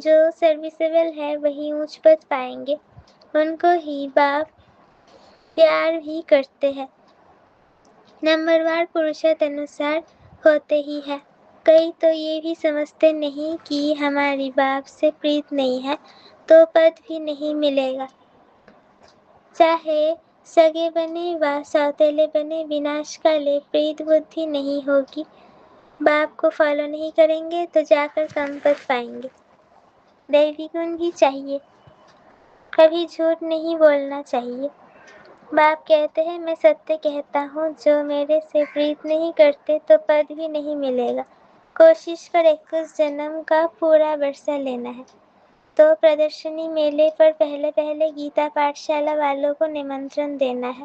جو سروسیبل ہے وہی اونچ پد پائیں گے، ان کو ہی باپ پیار بھی کرتے ہیں۔ نمبروار پرشت انوسار ہوتے ہی ہے۔ کئی تو یہ بھی سمجھتے نہیں کہ ہماری باپ سے پریت نہیں ہے تو پد بھی نہیں ملے گا۔ چاہے سگے بنے و سوتیلے بنے، وناش کالے پریت بدھی نہیں ہوگی۔ باپ کو فالو نہیں کریں گے تو جا کر کم پد پائیں گے۔ دیوی گن بھی چاہیے، کبھی جھوٹ نہیں بولنا چاہیے۔ باپ کہتے ہیں میں ستیہ کہتا ہوں، جو میرے سے پریت نہیں کرتے تو پد بھی نہیں ملے گا۔ کوشش پر 21 جنم کا پورا ورثہ لینا ہے تو پردرشنی میلے پر پہلے گیتا پاٹھ شالا والوں کو نمنترن دینا ہے،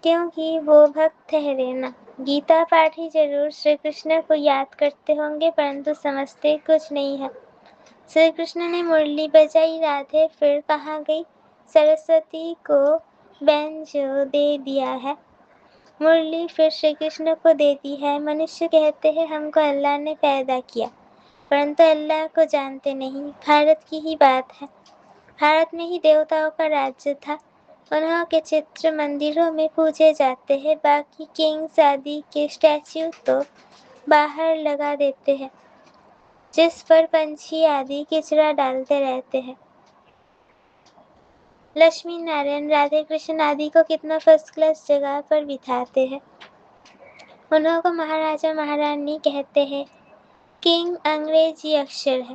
کیونکہ وہ بھکت ٹھہرے نا۔ گیتا پاٹھ ہی ضرور شری کرشن کو یاد کرتے ہوں گے پرنتو سمجھتے کچھ نہیں ہے۔ شری کرشن نے مرلی بجائی، رادھے پھر کہاں گئی؟ سرسوتی کو بینجو دے دیا ہے، مرلی پھر شری کرشن کو دیتی ہے۔ منشیہ کہتے ہیں ہم کو اللہ نے پیدا کیا، پرنتو اللہ کو جانتے نہیں۔ بھارت کی ہی بات ہے، بھارت میں ہی دیوتاؤں کا راجیہ تھا، انہوں کے چتر مندروں میں پوجے جاتے ہیں، باقی کنگز آدی کے اسٹیچو تو باہر لگا دیتے ہیں جس پر پنچھی آدی کچرا ڈالتے رہتے ہیں۔ لکشمی نارائن، رادھے کرشن آدی کو کتنا فرسٹ کلاس جگہ پر بٹھاتے ہیں، انہوں کو مہاراجا مہارانی کہتے ہیں۔ کنگ انگریزی اکشر ہے،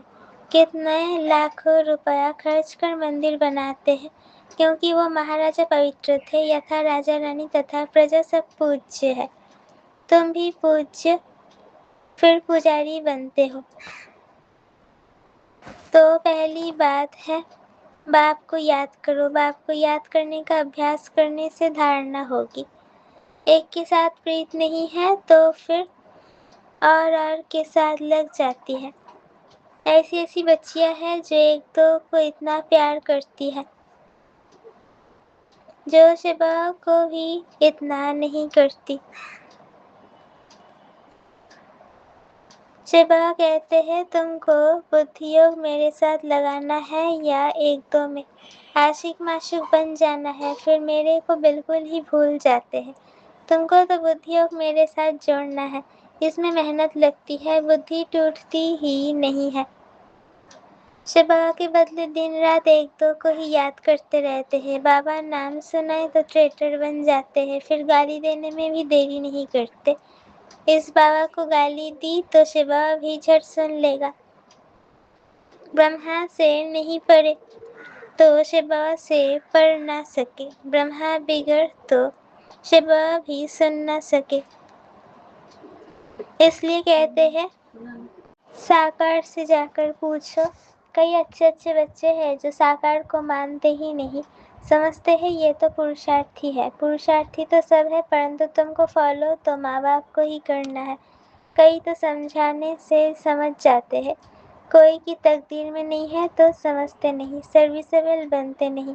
کتنے لاکھوں روپیہ خرچ کر مندر بناتے ہیں کیونکہ وہ مہاراجا پوتر تھے، یتھا راجا رانی تتھا پرجا سب پوجیہ ہے۔ تم بھی پوجیہ پھر پجاری بنتے ہو۔ تو پہلی بات ہے باپ کو یاد کرو۔ باپ کو یاد کرنے کا ابھیاس کرنے سے دھارنا ہوگی۔ ایک کے ساتھ پریت نہیں ہے تو پھر اور کے ساتھ لگ جاتی ہے۔ ایسی بچیاں ہیں جو ایک دو کو اتنا پیار کرتی ہے جو شبہ کو بھی اتنا نہیں کرتی۔ شبہ کہتے ہیں تم کو بدھی یوگ میرے ساتھ لگانا ہے یا ایک دو میں عاشق معشوق بن جانا ہے، پھر میرے کو بالکل ہی بھول جاتے ہیں۔ تم کو تو بدھی یوگ میرے ساتھ جوڑنا ہے، اس میں محنت لگتی ہے، بدھی ٹوٹتی ہی نہیں ہے۔ شبہ کے بدلے دن رات ایک دو کو ہی یاد کرتے رہتے ہیں۔ بابا نام سنائے تو ٹریٹر بن جاتے ہیں، پھر گالی دینے میں بھی دیری نہیں کرتے۔ اس بابا کو گالی دی تو شبہ بھی جھٹ سن لے گا۔ برہما سے نہیں پڑھے تو شبہ سے پڑھ نہ سکے، برہما بگڑ تو شبہ بھی سن نہ سکے۔ اس لیے کہتے ہیں ساکار سے جا کر پوچھو۔ کئی اچھے بچے ہیں جو ساکار کو مانتے ہی نہیں، سمجھتے ہیں یہ تو پرشارتھی ہے۔ پرشارتھی تو سب ہے پرنتو تم کو فالو تو ماں باپ کو ہی کرنا ہے۔ کئی تو سمجھانے سے سمجھ جاتے ہیں، کوئی کی تقدیر میں نہیں ہے تو سمجھتے نہیں، سروسیبل بنتے نہیں،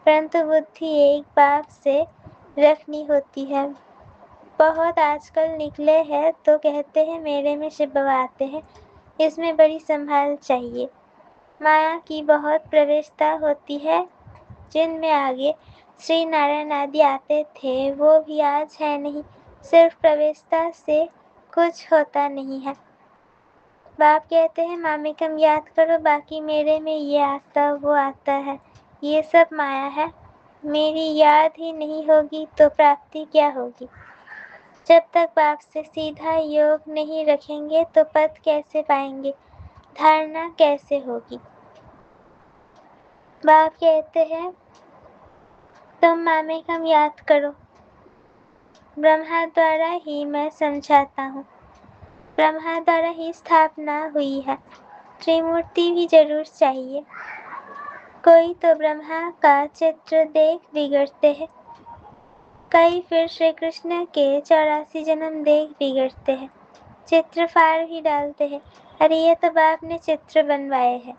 پرنتو بدھی ایک باپ سے رکھنی ہوتی ہے۔ بہت آج کل نکلے ہیں تو کہتے ہیں میرے میں شبہ آتے ہیں، اس میں بڑی سنبھال چاہیے۔ مایا کی بہت پروشتا ہوتی ہے، جن میں آگے شری نارائن آدی آتے تھے وہ بھی آج ہے نہیں، صرف پروشتا سے کچھ ہوتا نہیں ہے۔ باپ کہتے ہیں مامکم یاد کرو، باقی میرے میں یہ آتا وہ آتا ہے، یہ سب مایا ہے، میری یاد ہی نہیں ہوگی تو پراپتی کیا ہوگی؟ جب تک باپ سے سیدھا یوگ نہیں رکھیں گے تو پد کیسے پائیں گے، دھارنا کیسے ہوگی؟ باپ کہتے ہیں تم مامکم یاد کرو، برہما دوارا ہی میں سمجھاتا ہوں، برہما دوارا ہی استھاپنا ہوئی ہے، تریمورتی بھی ضرور چاہیے۔ کوئی تو برہما کا چتر دیکھ بگڑتے ہیں، کئی پھر شری کرشن کے 84 جنم دیکھ بگڑتے ہیں، چتر پھاڑ بھی ڈالتے ہیں، ارے یہ تو باپ نے چتر بنوائے ہیں۔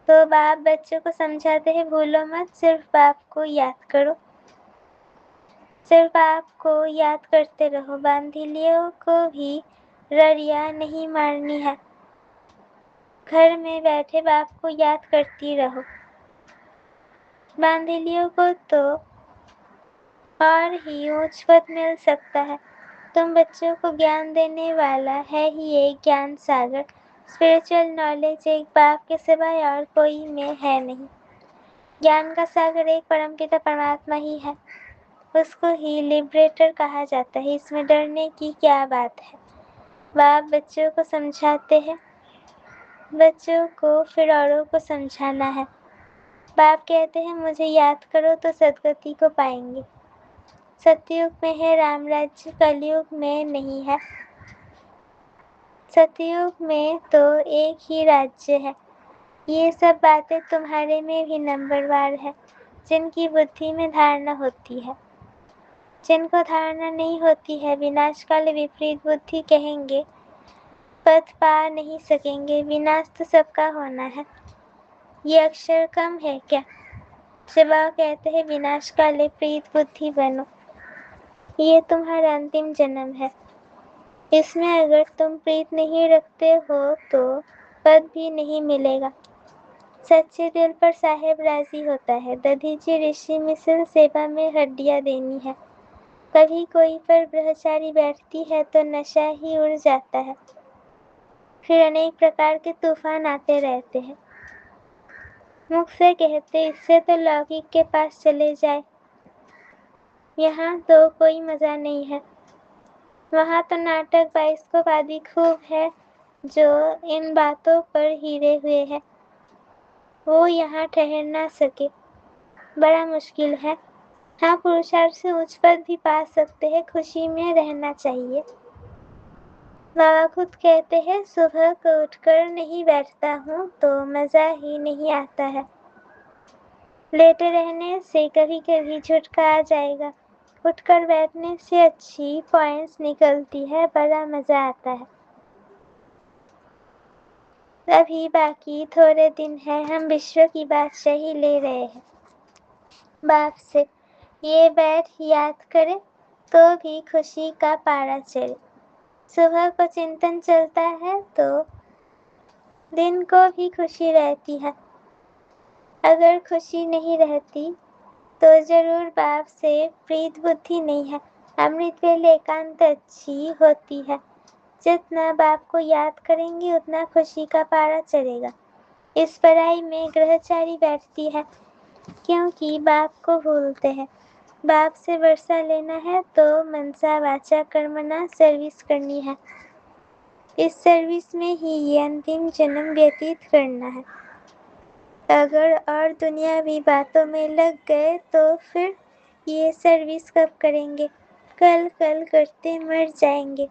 تو باپ بچوں کو سمجھاتے ہیں بھولو مت، صرف باپ کو یاد کرو، صرف باپ کو یاد کرتے رہو، باندھلیوں کو بھی رڑیا نہیں مارنی ہے۔ گھر میں بیٹھے باپ کو یاد کرتی رہو۔ باندھلیوں کو تو اور ہی اونچ پد مل سکتا ہے۔ تم بچوں کو گیان دینے والا ہے ہی ایک گیان ساگر۔ اسپرچل نالج ایک باپ کے سوائے اور کوئی میں ہے نہیں۔ گیان کا ساگر ایک پرم پتا پرماتما ہی ہے۔ اس کو ہی لبریٹر کہا جاتا ہے۔ اس میں ڈرنے کی کیا بات ہے؟ باپ بچوں کو سمجھاتے ہیں، بچوں کو پھر اوروں کو سمجھانا ہے۔ باپ کہتے ہیں مجھے یاد کرو تو سدگتی کو پائیں گے۔ ستیوگ میں ہے رام راجیہ، کلیوگ میں نہیں ہے۔ ستیوگ میں تو ایک ہی راجیہ ہے۔ یہ سب باتیں تمہارے میں بھی نمبر وار ہے، جن کی بدھی میں دھارنا ہوتی ہے۔ جن کو دھارنا نہیں ہوتی ہے، وناش کال وپریت بدھی کہیں گے، پتھ پا نہیں سکیں گے۔ وناش تو سب کا ہونا ہے، یہ اکشر کم ہے کیا؟ جب آپ کہتے ہیں وناش کالے پریت بدھی بنو، یہ تمہارا انتم جنم ہے۔ اس میں اگر تم پریت نہیں رکھتے ہو تو پد بھی نہیں ملے گا۔ سچے دل پر صاحب راضی ہوتا ہے۔ ددھیچی رشی مثل سیوا میں ہڈیاں دینی ہے۔ کبھی کوئی پر برہمچاری بیٹھتی ہے تو نشہ ہی اڑ جاتا ہے۔ پھر انیک پرکار کے طوفان آتے رہتے ہیں۔ مکھ سے کہتے اس سے تو لوکک کے پاس چلے جائے، یہاں تو کوئی مزہ نہیں ہے۔ وہاں تو ناٹک بائسکوپ آدی خوب ہے جو ان باتوں پر ہیرے ہوئے ہے، وہ یہاں ٹھہر نہ سکے، بڑا مشکل ہے۔ ہاں پرشارتھ سے اونچ پد بھی پا سکتے ہیں، خوشی میں رہنا چاہیے۔ بابا خود کہتے ہیں صبح کو اٹھ کر نہیں بیٹھتا ہوں تو مزہ ہی نہیں آتا ہے۔ لیٹے رہنے سے کبھی کبھی جھٹکا آ جائے گا، اٹھ کر بیٹھنے سے اچھی پوائنٹس نکلتی ہے، بڑا مزہ آتا ہے۔ ابھی باقی تھوڑے دن ہیں، ہم وشو کی بادشاہی لے رہے ہیں۔ باپ سے یہ بیٹھ یاد کرے تو بھی خوشی کا پارا چڑھے۔ صبح کو چنتن چلتا ہے تو دن کو بھی خوشی رہتی ہے۔ اگر خوشی نہیں رہتی تو ضرور باپ سے پریت بدھی نہیں ہے۔ امرت ویلے ایکانت اچھی ہوتی ہے۔ جتنا باپ کو یاد کریں گے اتنا خوشی کا پارا چڑھے گا۔ اس پرائی میں گرہچاری بیٹھتی ہے کیونکہ باپ کو بھولتے ہیں۔ باپ سے ورثہ لینا ہے تو منسا واچا کرمنا سروس کرنی ہے۔ اس سروس میں ہی یہ انتم جنم ویتیت کرنا ہے۔ اگر اور دنیاوی باتوں میں لگ گئے تو پھر یہ سروس کب کریں گے؟ کل کل کرتے مر جائیں گے۔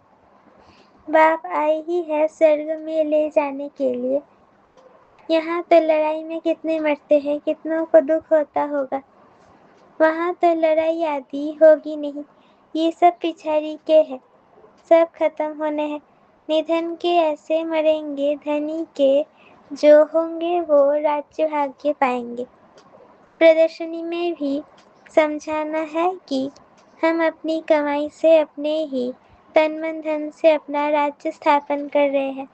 باپ آئے ہی ہے سرگ میں لے جانے کے لیے۔ یہاں تو لڑائی میں کتنے مرتے ہیں، کتنوں کو دکھ ہوتا ہوگا۔ وہاں تو لڑائی آدی ہوگی نہیں، یہ سب پچھاڑی کے ہے، سب ختم ہونے ہیں۔ ندھن کے ایسے مریں گے، دھنی کے جو ہوں گے وہ راجیہ بھاگیہ پائیں گے۔ پردرشنی میں بھی سمجھانا ہے کہ ہم اپنی کمائی سے، اپنے ہی تن من دھن سے اپنا راجیہ استھاپن کر رہے ہیں۔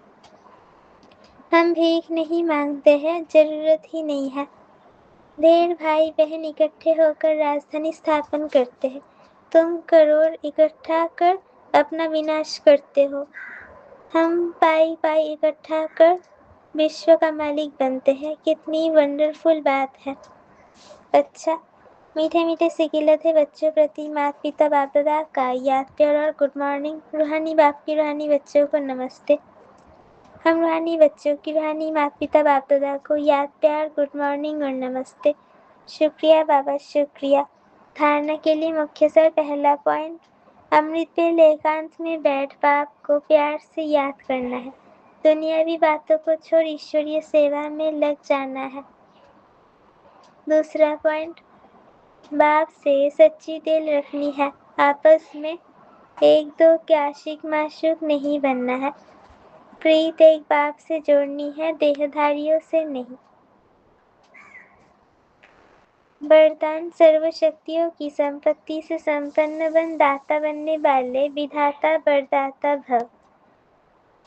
ہم بھیک نہیں مانگتے ہیں، ضرورت ہی نہیں ہے۔ ڈھیر بھائی بہن اکٹھے ہو کر راجدھانی استھاپن کرتے ہیں، تم کروڑ اکٹھا کر اپنا وناش کرتے ہو۔ ہم پائی پائی اکٹھا کر وشو کا مالک بنتے ہیں، کتنی ونڈرفل بات ہے۔ اچھا، میٹھے میٹھے سکیلت ہے بچوں پرتی مات پتا باپ دادا کا یاد پیار اور گڈ مارننگ۔ روحانی باپ کی روحانی بچوں کو نمستے۔ ہم روحانی بچوں کی روحانی مات پتا باپ دادا کو یاد پیار، گڈ مارننگ اور نمستے۔ شکریہ بابا، شکریہ۔ دھارنا کے لیے مکھیہ سر پہلا پوائنٹ، امرت ویلے ایکانت میں بیٹھ باپ کو پیار سے یاد کرنا ہے، دنیاوی باتوں کو چھوڑ ایشوریہ سیوا میں لگ جانا ہے۔ دوسرا پوائنٹ، باپ سے سچی دل رکھنی ہے، آپس میں ایک دو کے عاشق معشوق نہیں بننا ہے۔ پریت ایک باپ سے جوڑنی ہے، دیہدھاریوں سے نہیں۔ وردان، سرو شکتیوں کی سمپتی سے سمپن بن، داتا بننے والے، ودھاتا ورداتا بھو۔